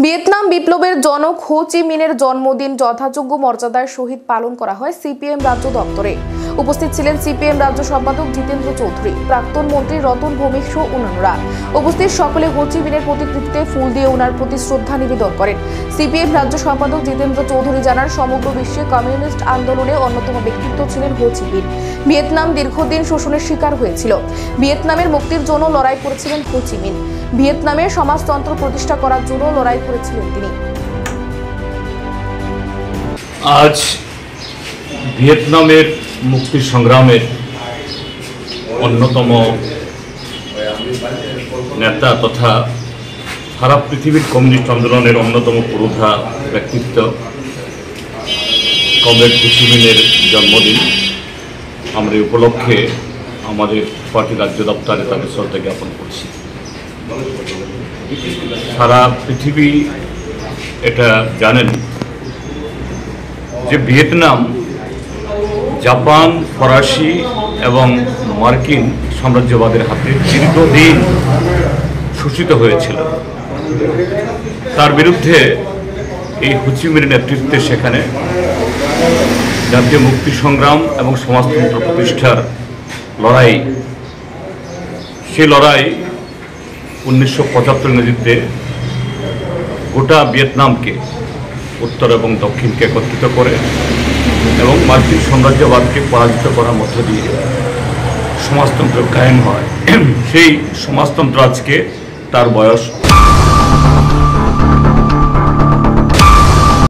Vietnam বিপ্লবের জনক হো চি মিনের জন্মদিন যথাযোগ্য মর্যাদার সহিত পালন করা হয় সিপিএম রাজ্য দপ্তরে। উপস্থিত ছিলেন সিপিএম রাজ্য সম্পাদক জিতেন্দ্র চৌধুরী, প্রাক্তন মন্ত্রী রতন ভৌমিক সহ অন্যান্যরা। উপস্থিত সকলে হো চি মিনের প্রতিকৃতিতে ফুল দিয়ে ওনার প্রতি শ্রদ্ধা নিবেদন করেন। সিপিএম রাজ্য সম্পাদক জিতেন্দ্র চৌধুরী জানান, সমগ্র বিশ্বে কমিউনিস্ট আন্দোলনে অন্যতম ব্যক্তিত্ব ছিলেন হো চি মিন। ভিয়েতনাম দীর্ঘদিন শোষণের শিকার হয়েছিল। ভিয়েতনামের মুক্তির জন্য লড়াই করেছিলেন হো চি মিন। ভিয়েতনামের সমাজতন্ত্র প্রতিষ্ঠা করার জন্য লড়াই করেছিলেন তিনি। আজ ভিয়েতনামের মুক্তি সংগ্রামের অন্যতম নেতা তথা সারা পৃথিবীর কমিউনিস্ট আন্দোলনের অন্যতম পুরোধা ব্যক্তিত্ব কমরেড হো চি মিনের জন্মদিন। আমরা এই উপলক্ষে আমাদের পার্টি রাজ্য দপ্তরে তাকে শ্রদ্ধা জ্ঞাপন করছি। সারা পৃথিবী এটা জানেন যে ভিয়েতনাম জাপান, ফরাসি এবং মার্কিন সাম্রাজ্যবাদের হাতে দীর্ঘদিন শোষিত হয়েছিল। তার বিরুদ্ধে এই হো চি মিনের নেতৃত্বে সেখানে জাতীয় মুক্তি সংগ্রাম এবং সমাজতন্ত্র প্রতিষ্ঠার লড়াই, সেই লড়াই 1975 ইংরেজিতে গোটা ভিয়েতনামকে, উত্তর এবং দক্ষিণকে একত্রিত করে এবং মার্কিন সাম্রাজ্যবাদকে পরাজিত করার মধ্য দিয়ে সমাজতন্ত্র কায়েম হয়। সেই সমাজতন্ত্র আজকে তার বয়স